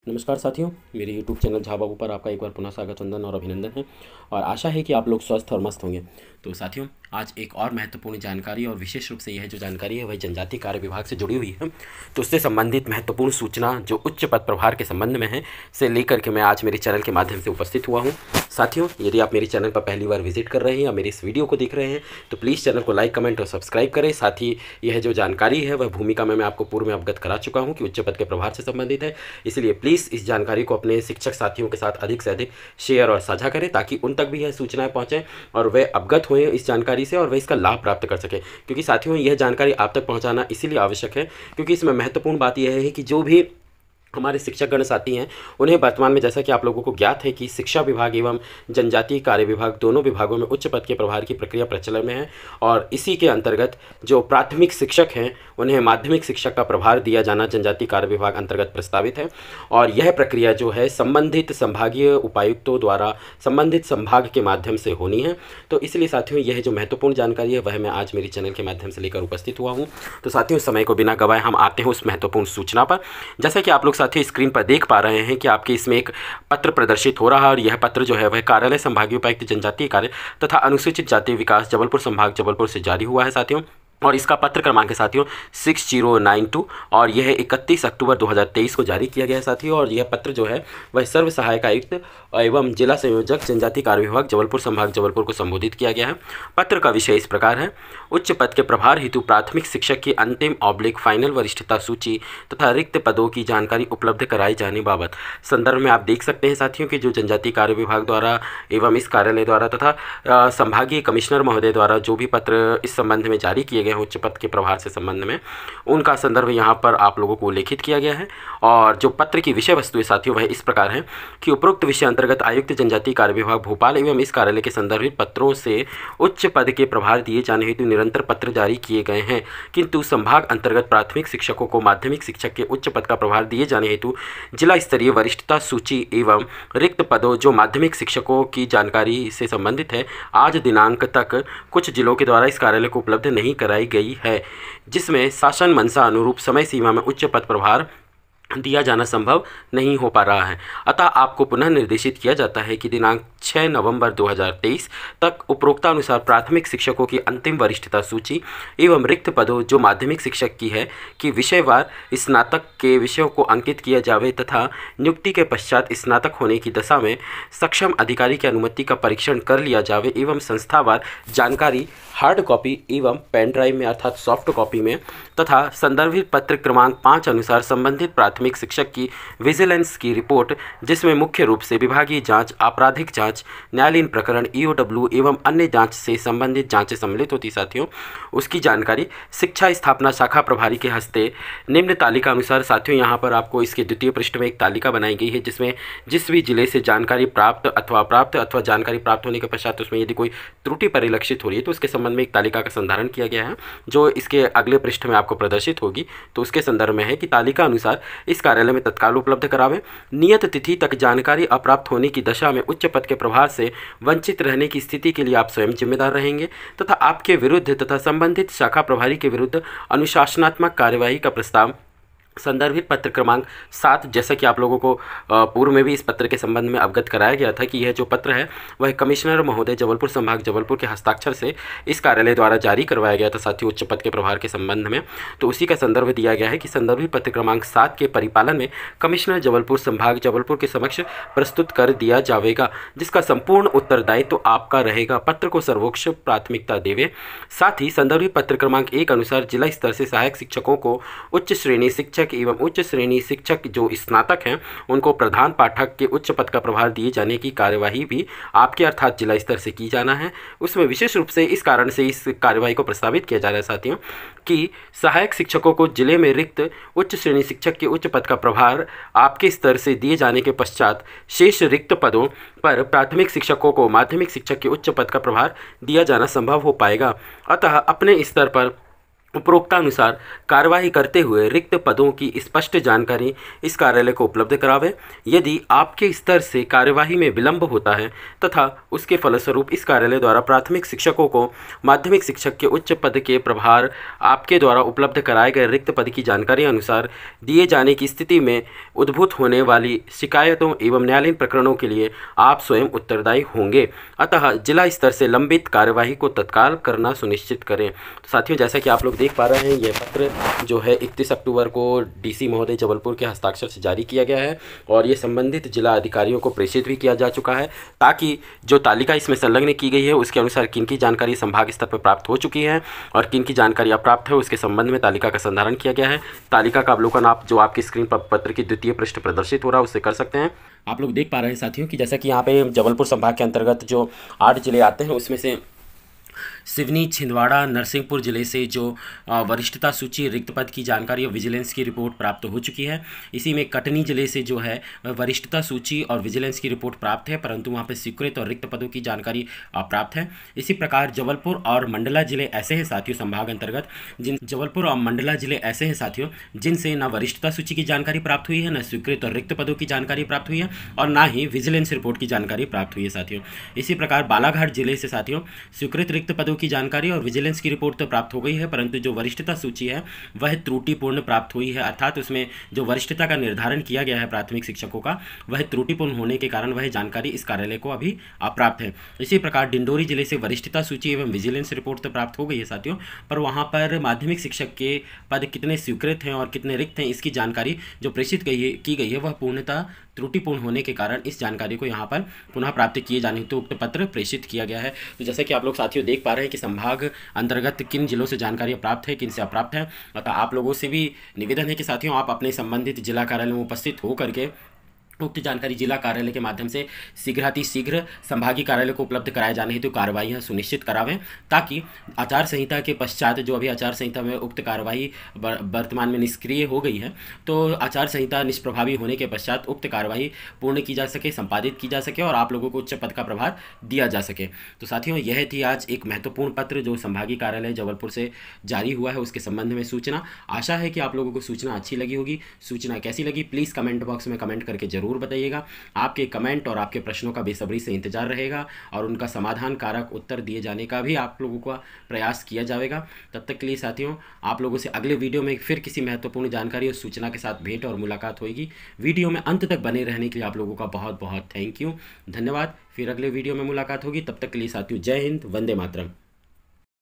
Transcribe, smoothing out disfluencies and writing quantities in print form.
नमस्कार साथियों, मेरे YouTube चैनल झा बाबू पर आपका एक बार पुनः स्वागत, वंदन और अभिनंदन है। और आशा है कि आप लोग स्वस्थ और मस्त होंगे। तो साथियों, आज एक और महत्वपूर्ण जानकारी, और विशेष रूप से यह जो जानकारी है वह जनजातीय कार्य विभाग से जुड़ी हुई है। तो उससे संबंधित महत्वपूर्ण सूचना जो उच्च पद प्रभार के संबंध में है, से लेकर के मैं आज मेरे चैनल के माध्यम से उपस्थित हुआ हूँ। साथियों, यदि आप मेरे चैनल पर पहली बार विजिट कर रहे हैं या मेरे इस वीडियो को देख रहे हैं तो प्लीज़ चैनल को लाइक, कमेंट और सब्सक्राइब करें। साथ ही यह जो जानकारी है वह भूमिका में मैं आपको पूर्व में अवगत करा चुका हूँ कि उच्च पद के प्रभार से संबंधित है। इसलिए प्लीज़ इस जानकारी को अपने शिक्षक साथियों के साथ अधिक से अधिक शेयर और साझा करें, ताकि उन तक भी यह सूचनाएं पहुंचें और वे अवगत हुए इस जानकारी से और वे इसका लाभ प्राप्त कर सकें। क्योंकि साथियों, यह जानकारी आप तक पहुंचाना इसीलिए आवश्यक है क्योंकि इसमें महत्वपूर्ण बात यह है कि जो भी हमारे शिक्षकगण साथी हैं उन्हें वर्तमान में, जैसा कि आप लोगों को ज्ञात है कि शिक्षा विभाग एवं जनजातीय कार्य विभाग दोनों विभागों में उच्च पद के प्रभार की प्रक्रिया प्रचलन में है। और इसी के अंतर्गत जो प्राथमिक शिक्षक हैं उन्हें माध्यमिक शिक्षक का प्रभार दिया जाना जनजातीय कार्य विभाग अंतर्गत प्रस्तावित है। और यह प्रक्रिया जो है संबंधित संभागीय उपायुक्तों द्वारा संबंधित संभाग के माध्यम से होनी है। तो इसलिए साथियों, यह जो महत्वपूर्ण जानकारी है वह मैं आज मेरे चैनल के माध्यम से लेकर उपस्थित हुआ हूँ। तो साथियों, समय को बिना गवाए हम आते हैं उस महत्वपूर्ण सूचना पर। जैसा कि आप लोग साथियों स्क्रीन पर देख पा रहे हैं कि आपके इसमें एक पत्र प्रदर्शित हो रहा है, और यह पत्र जो है वह कार्यालय संभागीय उपायुक्त जनजातीय कार्य तथा अनुसूचित जाति विकास जबलपुर संभाग जबलपुर से जारी हुआ है साथियों। और इसका पत्र क्रमांक है साथियों 6092, और यह 31 अक्टूबर 2023 को जारी किया गया है साथियों। और यह पत्र जो है वह सर्व सहायक आयुक्त एवं जिला संयोजक जनजातीय कार्य विभाग जबलपुर संभाग जबलपुर को संबोधित किया गया है। पत्र का विषय इस प्रकार है: उच्च पद के प्रभार हेतु प्राथमिक शिक्षक की अंतिम फाइनल वरिष्ठता सूची तथा रिक्त पदों की जानकारी उपलब्ध कराई जाने बाबत। संदर्भ में आप देख सकते हैं साथियों कि जो जनजातीय कार्य विभाग द्वारा एवं इस कार्यालय द्वारा तथा संभागीय कमिश्नर महोदय द्वारा जो भी पत्र इस संबंध में जारी किए गए उच्च पद के प्रभार से संबंध में, उनका संदर्भ यहाँ पर आप लोगों को उल्लेखित किया गया है। और जो पत्र की विषय वस्तु है साथियों वह इस प्रकार है कि उपरोक्त विषय अंतर्गत आयुक्त जनजातीय कार्य विभाग भोपाल एवं इस कार्यालय के संदर्भित पत्रों से उच्च पद के प्रभार दिए जाने हेतु निरंतर पत्र जारी किए गए हैं, किंतु संभाग अंतर्गत प्राथमिक शिक्षकों को माध्यमिक शिक्षक के उच्च पद का प्रभार दिए जाने हेतु जिला स्तरीय वरिष्ठता सूची एवं रिक्त पदों जो माध्यमिक शिक्षकों की जानकारी से संबंधित है आज दिनांक तक कुछ जिलों के द्वारा इस कार्यालय को उपलब्ध नहीं कराई गई है, जिसमें शासन मंशा अनुरूप समय सीमा में उच्च पद प्रभार दिया जाना संभव नहीं हो पा रहा है। अतः आपको पुनः निर्देशित किया जाता है कि दिनांक 6 नवंबर 2023 तक उपरोक्तानुसार प्राथमिक शिक्षकों की अंतिम वरिष्ठता सूची एवं रिक्त पदों जो माध्यमिक शिक्षक की है कि विषयवार स्नातक के विषयों को अंकित किया जावे तथा नियुक्ति के पश्चात स्नातक होने की दशा में सक्षम अधिकारी की अनुमति का परीक्षण कर लिया जावे एवं संस्थावार जानकारी हार्ड कॉपी एवं पेन ड्राइव में अर्थात सॉफ्ट कॉपी में तथा संदर्भित पत्र क्रमांक 5 अनुसार संबंधित प्राथमिक शिक्षक की विजिलेंस की रिपोर्ट, जिसमें मुख्य रूप से विभागीय जांच, आपराधिक जांच, न्यायालयीन प्रकरण, ईओडब्ल्यू एवं अन्य जांच से संबंधित जांचें सम्मिलित होती साथियों, उसकी जानकारी शिक्षा स्थापना शाखा प्रभारी के हस्ते निम्न तालिका अनुसार। साथियों, यहाँ पर आपको इसके द्वितीय पृष्ठ में एक तालिका बनाई गई है जिसमें जिस भी जिले से जानकारी प्राप्त अथवा जानकारी प्राप्त होने के पश्चात उसमें यदि कोई त्रुटि परिलक्षित हो रही है तो उसके संबंध में एक तालिका का संधारण किया गया है, जो इसके अगले पृष्ठ में आपको प्रदर्शित होगी। तो उसके संदर्भ में है कि तालिका अनुसार इस कार्यालय में तत्काल उपलब्ध करावें। नियत तिथि तक जानकारी अप्राप्त होने की दशा में उच्च पद के प्रभार से वंचित रहने की स्थिति के लिए आप स्वयं जिम्मेदार रहेंगे तथा आपके विरुद्ध तथा संबंधित शाखा प्रभारी के विरुद्ध अनुशासनात्मक कार्यवाही का प्रस्ताव संदर्भित पत्र क्रमांक 7, जैसा कि आप लोगों को पूर्व में भी इस पत्र के संबंध में अवगत कराया गया था कि यह जो पत्र है वह कमिश्नर महोदय जबलपुर संभाग जबलपुर के हस्ताक्षर से इस कार्यालय द्वारा जारी करवाया गया था साथियों उच्च पद के प्रभार के संबंध में। तो उसी का संदर्भ दिया गया है कि संदर्भित पत्र क्रमांक 7 के परिपालन में कमिश्नर जबलपुर संभाग जबलपुर के समक्ष प्रस्तुत कर दिया जाएगा, जिसका संपूर्ण उत्तरदायित्व तो आपका रहेगा। पत्र को सर्वोच्च प्राथमिकता देवे। साथ ही संदर्भित पत्र क्रमांक 1 अनुसार जिला स्तर से सहायक शिक्षकों को उच्च श्रेणी शिक्षक एवं उच्च श्रेणी शिक्षक जो स्नातक हैं उनको प्रधान पाठक के उच्च पद का प्रभार दिए जाने की कार्यवाही भी आपके अर्थात जिला स्तर से की जाना है। उसमें विशेष रूप से इस कारण से इस कार्यवाही को प्रस्तावित किया जा रहा है साथियों कि सहायक शिक्षकों को जिले में रिक्त उच्च श्रेणी शिक्षक के उच्च पद का प्रभार आपके स्तर से दिए जाने के पश्चात शेष रिक्त पदों पर प्राथमिक शिक्षकों को माध्यमिक शिक्षक के उच्च पद का प्रभार दिया जाना संभव हो पाएगा। अतः अपने स्तर पर उपरोक्तानुसार कार्यवाही करते हुए रिक्त पदों की स्पष्ट जानकारी इस कार्यालय को उपलब्ध करावे। यदि आपके स्तर से कार्यवाही में विलंब होता है तथा उसके फलस्वरूप इस कार्यालय द्वारा प्राथमिक शिक्षकों को माध्यमिक शिक्षक के उच्च पद के प्रभार आपके द्वारा उपलब्ध कराए गए रिक्त पद की जानकारी अनुसार दिए जाने की स्थिति में उद्भूत होने वाली शिकायतों एवं न्यायालयीन प्रकरणों के लिए आप स्वयं उत्तरदायी होंगे। अतः जिला स्तर से लंबित कार्यवाही को तत्काल करना सुनिश्चित करें। तो साथियों, जैसा कि आप लोग देख पा रहे हैं, यह पत्र जो है 31 अक्टूबर को डीसी महोदय जबलपुर के हस्ताक्षर से जारी किया गया है और ये संबंधित जिला अधिकारियों को प्रेषित भी किया जा चुका है, ताकि जो तालिका इसमें संलग्न की गई है उसके अनुसार किन की जानकारी संभाग स्तर पर प्राप्त हो चुकी है और किन की जानकारी अप्राप्त है उसके संबंध में तालिका का संधारण किया गया है। तालिका का अवलोकन आप जो आपकी स्क्रीन पर पत्र की द्वितीय पृष्ठ प्रदर्शित हो रहा है उससे कर सकते हैं। आप लोग देख पा रहे हैं साथियों कि जैसा कि यहाँ पे जबलपुर संभाग के अंतर्गत जो 8 जिले आते हैं उसमें से सिवनी, छिंदवाड़ा, नरसिंहपुर जिले से जो वरिष्ठता सूची रिक्त पद की जानकारी और विजिलेंस की रिपोर्ट प्राप्त हो चुकी है। इसी में कटनी जिले से जो है वरिष्ठता सूची और विजिलेंस की रिपोर्ट प्राप्त है, परंतु वहाँ पर स्वीकृत और रिक्त पदों की जानकारी अप्राप्त है। इसी प्रकार जबलपुर और मंडला जिले ऐसे हैं साथियों संभाग अंतर्गत जबलपुर और मंडला जिले ऐसे हैं साथियों जिनसे न वरिष्ठता सूची की जानकारी प्राप्त हुई है, न स्वीकृत और रिक्त पदों की जानकारी प्राप्त हुई है और ना ही विजिलेंस रिपोर्ट की जानकारी प्राप्त हुई है साथियों। इसी प्रकार बालाघाट जिले से साथियों स्वीकृत रिक्त पदों की जानकारी और विजिलेंस की रिपोर्ट तो प्राप्त हो गई है, परंतु जो वरिष्ठता सूची है वह त्रुटिपूर्ण प्राप्त हुई है, अर्थात उसमें जो वरिष्ठता का निर्धारण किया गया है प्राथमिक शिक्षकों का वह त्रुटिपूर्ण होने के कारण वह जानकारी इस कार्यालय को अभी अप्राप्त है। इसी प्रकार डिंडोरी जिले से वरिष्ठता सूची एवं विजिलेंस रिपोर्ट तो प्राप्त हो गई है साथियों, पर वहाँ पर माध्यमिक शिक्षक के पद कितने स्वीकृत हैं और कितने रिक्त हैं इसकी जानकारी जो प्रेषित की गई है वह पूर्णतः त्रुटिपूर्ण होने के कारण इस जानकारी को यहाँ पर पुनः प्राप्त किए जाने हेतु उक्त पत्र प्रेषित किया गया है। तो जैसे कि आप लोग साथियों देख पा रहे हैं कि संभाग अंतर्गत किन जिलों से जानकारी प्राप्त है, किन से अप्राप्त है। अतः आप लोगों से भी निवेदन है कि साथियों आप अपने संबंधित जिला कार्यालय में उपस्थित होकर के उक्त जानकारी जिला कार्यालय के माध्यम से शीघ्र संभागीय कार्यालय को उपलब्ध कराए जाने हेतु कार्रवाई सुनिश्चित करावें, ताकि आचार संहिता के पश्चात जो अभी आचार संहिता में उक्त कार्रवाई वर्तमान में निष्क्रिय हो गई है, तो आचार संहिता निष्प्रभावी होने के पश्चात उक्त कार्रवाई पूर्ण की जा सके, संपादित की जा सके और आप लोगों को उच्च पद का प्रभार दिया जा सके। तो साथियों यह थी आज एक महत्वपूर्ण पत्र जो संभागीय कार्यालय जबलपुर से जारी हुआ है उसके संबंध में सूचना। आशा है कि आप लोगों को सूचना अच्छी लगी होगी। सूचना कैसी लगी प्लीज़ कमेंट बॉक्स में कमेंट करके जरूर बताइएगा। आपके कमेंट और आपके प्रश्नों का बेसब्री से इंतजार रहेगा और उनका समाधान कारक उत्तर दिए जाने का भी आप लोगों का प्रयास किया जाएगा। तब तक के लिए साथियों आप लोगों से अगले वीडियो में फिर किसी महत्वपूर्ण जानकारी और सूचना के साथ भेंट और मुलाकात होगी। वीडियो में अंत तक बने रहने के लिए आप लोगों का बहुत बहुत थैंक यू, धन्यवाद। फिर अगले वीडियो में मुलाकात होगी, तब तक के लिए साथियों जय हिंद, वंदे मातरम।